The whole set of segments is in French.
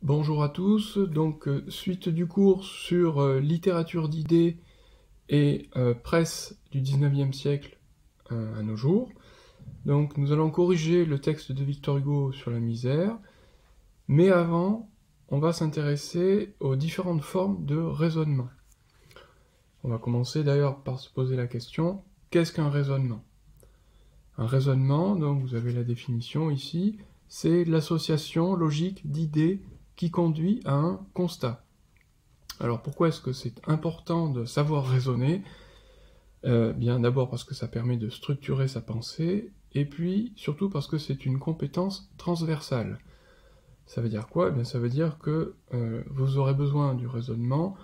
Bonjour à tous, donc suite du cours sur littérature d'idées et presse du 19e siècle à nos jours. Donc nous allons corriger le texte de Victor Hugo sur la misère, mais avant, on va s'intéresser aux différentes formes de raisonnement. On va commencer d'ailleurs par se poser la question, qu'est-ce qu'un raisonnement? Un raisonnement, donc vous avez la définition ici, c'est l'association logique d'idées qui conduit à un constat. Alors pourquoi est-ce que c'est important de savoir raisonner? Bien d'abord parce que ça permet de structurer sa pensée, et puis surtout parce que c'est une compétence transversale. Ça veut dire quoi? Eh bien, ça veut dire que vous aurez besoin du raisonnement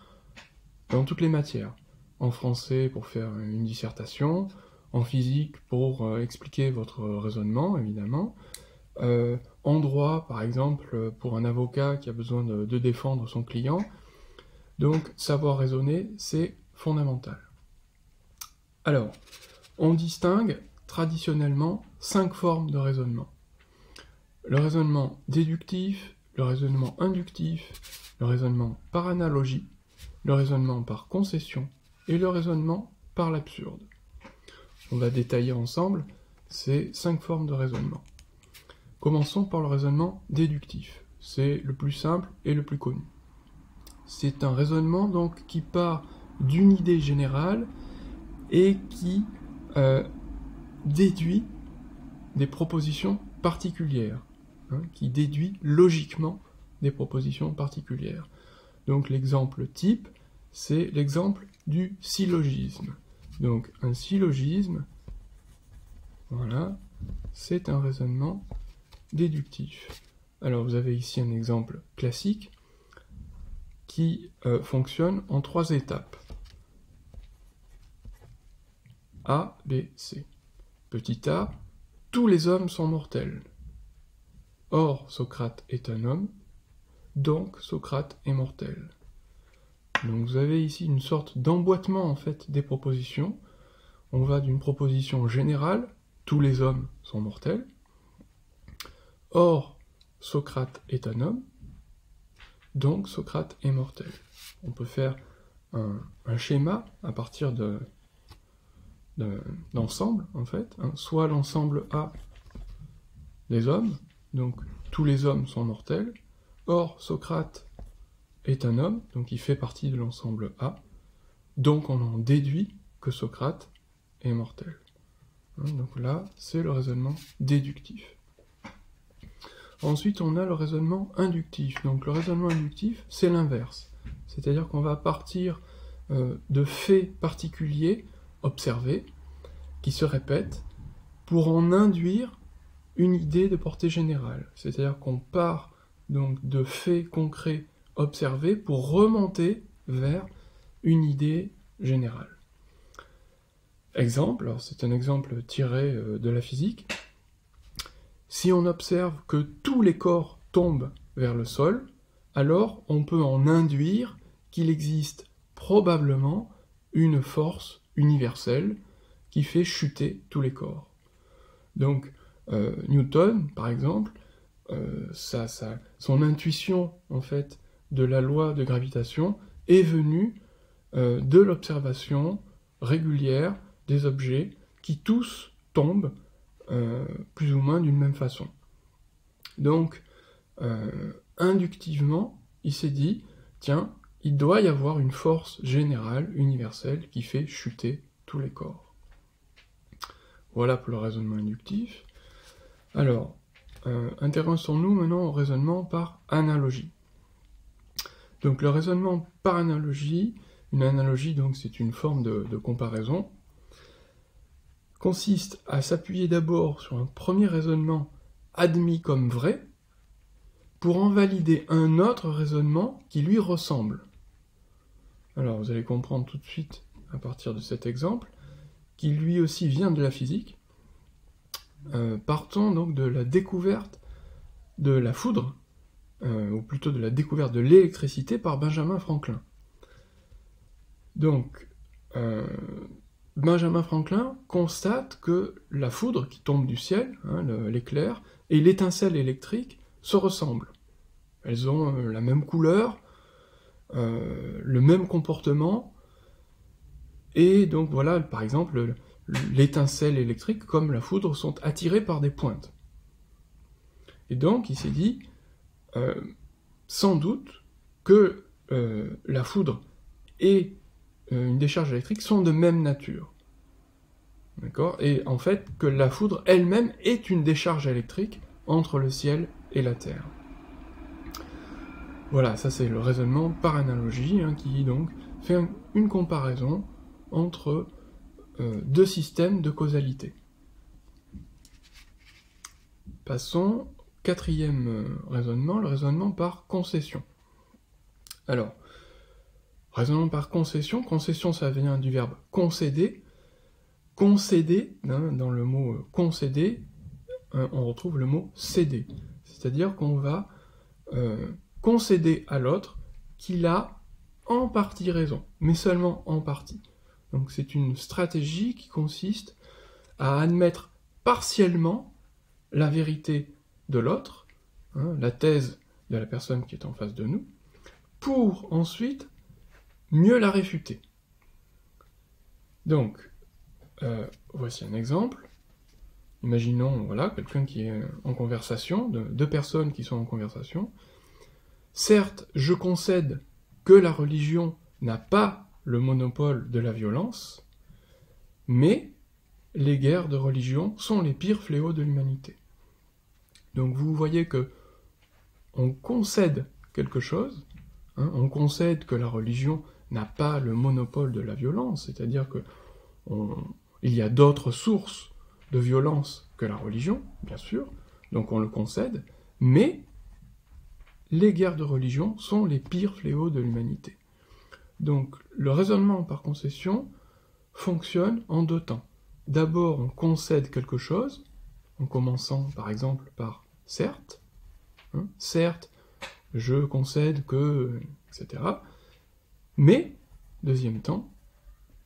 dans toutes les matières. En français pour faire une dissertation, en physique pour expliquer votre raisonnement, évidemment, en droit, par exemple, pour un avocat qui a besoin de défendre son client. Donc, savoir raisonner, c'est fondamental. Alors, on distingue traditionnellement 5 formes de raisonnement. Le raisonnement déductif, le raisonnement inductif, le raisonnement par analogie, le raisonnement par concession et le raisonnement par l'absurde. On va détailler ensemble ces 5 formes de raisonnement. Commençons par le raisonnement déductif. C'est le plus simple et le plus connu. C'est un raisonnement donc qui part d'une idée générale et qui déduit des propositions particulières, qui déduit logiquement des propositions particulières. Donc l'exemple type, c'est l'exemple du syllogisme. Donc un syllogisme, voilà, c'est un raisonnement déductif. Alors vous avez ici un exemple classique qui fonctionne en 3 étapes. A, B, C. Petit a, tous les hommes sont mortels. Or, Socrate est un homme, donc Socrate est mortel. Donc vous avez ici une sorte d'emboîtement en fait des propositions. On va d'une proposition générale, tous les hommes sont mortels. Or, Socrate est un homme, donc Socrate est mortel. On peut faire un schéma à partir d'ensemble, en fait. Soit l'ensemble A des hommes, donc tous les hommes sont mortels. Or, Socrate est un homme, donc il fait partie de l'ensemble A. Donc on en déduit que Socrate est mortel. Donc là, c'est le raisonnement déductif. Ensuite, on a le raisonnement inductif. Donc le raisonnement inductif, c'est l'inverse. C'est-à-dire qu'on va partir de faits particuliers observés, qui se répètent, pour en induire une idée de portée générale. C'est-à-dire qu'on part donc de faits concrets observés pour remonter vers une idée générale. Exemple, alors c'est un exemple tiré de la physique. Si on observe que tous les corps tombent vers le sol, alors on peut en induire qu'il existe probablement une force universelle qui fait chuter tous les corps. Donc Newton, par exemple, son intuition en fait de la loi de gravitation est venue de l'observation régulière des objets qui tous tombent plus ou moins d'une même façon. Donc, inductivement, il s'est dit, tiens, il doit y avoir une force générale, universelle, qui fait chuter tous les corps. Voilà pour le raisonnement inductif. Alors, intéressons-nous maintenant au raisonnement par analogie. Donc le raisonnement par analogie, une analogie donc c'est une forme de comparaison, consiste à s'appuyer d'abord sur un premier raisonnement admis comme vrai, pour en valider un autre raisonnement qui lui ressemble. Alors vous allez comprendre tout de suite, à partir de cet exemple, qui lui aussi vient de la physique. Partons donc de la découverte de la foudre, ou plutôt de la découverte de l'électricité par Benjamin Franklin. Donc, Benjamin Franklin constate que la foudre qui tombe du ciel, l'éclair, et l'étincelle électrique se ressemblent. elles ont la même couleur, le même comportement, et donc voilà, par exemple, l'étincelle électrique comme la foudre sont attirées par des pointes. Et donc il s'est dit, sans doute, que la foudre et une décharge électrique sont de même nature. D'accord ? Et en fait, que la foudre elle-même est une décharge électrique entre le ciel et la terre. Voilà, ça c'est le raisonnement par analogie, qui donc fait une comparaison entre deux systèmes de causalité. Passons au quatrième raisonnement, le raisonnement par concession. Alors, raisonnement par concession, concession ça vient du verbe concéder. Concéder, dans le mot concéder, on retrouve le mot céder. C'est-à-dire qu'on va concéder à l'autre qu'il a en partie raison, mais seulement en partie. Donc c'est une stratégie qui consiste à admettre partiellement la vérité de l'autre, la thèse de la personne qui est en face de nous, pour ensuite mieux la réfuter. Donc, voici un exemple. Imaginons, voilà, quelqu'un qui est en conversation, deux personnes qui sont en conversation. Certes, je concède que la religion n'a pas le monopole de la violence, mais les guerres de religion sont les pires fléaux de l'humanité. Donc vous voyez que on concède quelque chose, on concède que la religion n'a pas le monopole de la violence, c'est-à-dire que il y a d'autres sources de violence que la religion, bien sûr, donc on le concède, mais les guerres de religion sont les pires fléaux de l'humanité. Donc le raisonnement par concession fonctionne en deux temps. D'abord, on concède quelque chose, en commençant par exemple par certes, certes, je concède que, etc. Mais, deuxième temps,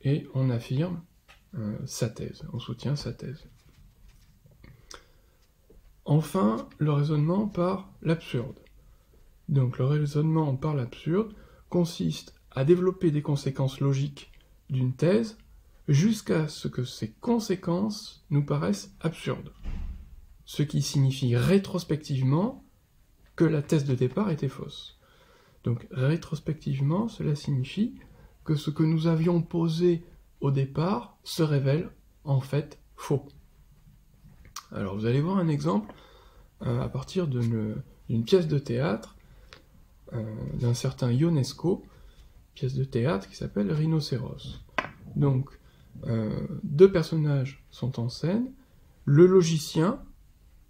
et on affirme sa thèse, on soutient sa thèse. Enfin, le raisonnement par l'absurde. Donc le raisonnement par l'absurde consiste à développer des conséquences logiques d'une thèse jusqu'à ce que ces conséquences nous paraissent absurdes, ce qui signifie rétrospectivement que la thèse de départ était fausse. Donc rétrospectivement, cela signifie que ce que nous avions posé au départ se révèle en fait faux. Alors vous allez voir un exemple à partir d'une pièce de théâtre d'un certain Ionesco, pièce de théâtre qui s'appelle Rhinocéros. Donc, deux personnages sont en scène, le logicien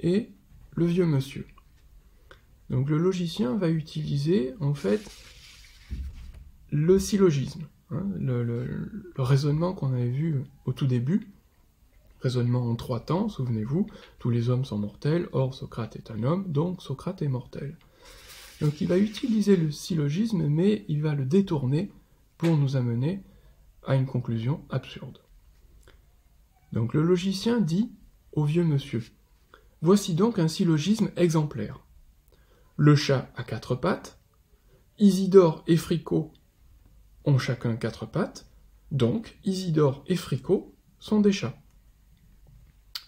et le vieux monsieur. Donc le logicien va utiliser en fait le syllogisme, le raisonnement qu'on avait vu au tout début, raisonnement en trois temps, souvenez-vous, tous les hommes sont mortels, or Socrate est un homme, donc Socrate est mortel. Donc il va utiliser le syllogisme, mais il va le détourner pour nous amener à une conclusion absurde. Donc le logicien dit au vieux monsieur, « Voici donc un syllogisme exemplaire. Le chat a quatre pattes, Isidore et Fricot ont chacun quatre pattes, donc Isidore et Fricot sont des chats. »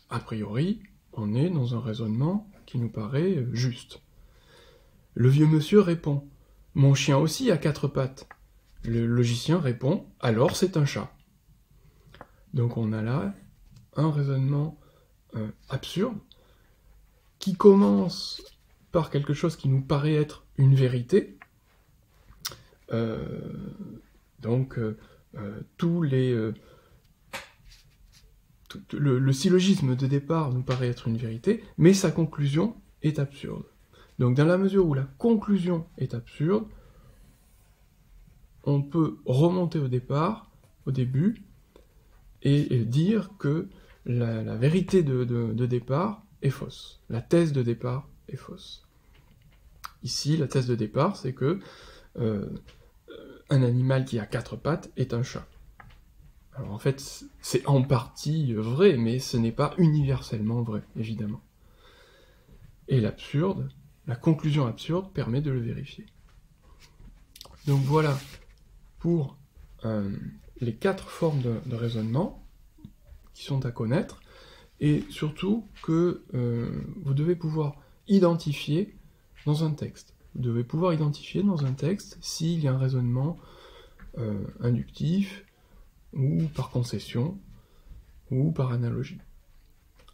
A priori, on est dans un raisonnement qui nous paraît juste. Le vieux monsieur répond « Mon chien aussi a quatre pattes. » Le logicien répond « Alors c'est un chat. » Donc on a là un raisonnement absurde qui commence par quelque chose qui nous paraît être une vérité. Le syllogisme de départ nous paraît être une vérité, mais sa conclusion est absurde. Donc dans la mesure où la conclusion est absurde, on peut remonter au début, et dire que la vérité de départ est fausse. La thèse de départ est fausse. Ici, la thèse de départ, c'est que un animal qui a quatre pattes est un chat. Alors en fait, c'est en partie vrai, mais ce n'est pas universellement vrai, évidemment. Et l'absurde la conclusion absurde permet de le vérifier. Donc voilà pour les 4 formes de raisonnement qui sont à connaître, et surtout que vous devez pouvoir identifier dans un texte. Vous devez pouvoir identifier dans un texte s'il y a un raisonnement inductif, ou par concession, ou par analogie.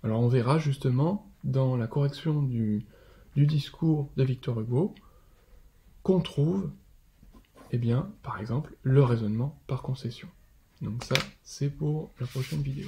Alors on verra justement dans la correction du discours de Victor Hugo qu'on trouve, eh bien, par exemple, le raisonnement par concession. Donc ça, c'est pour la prochaine vidéo.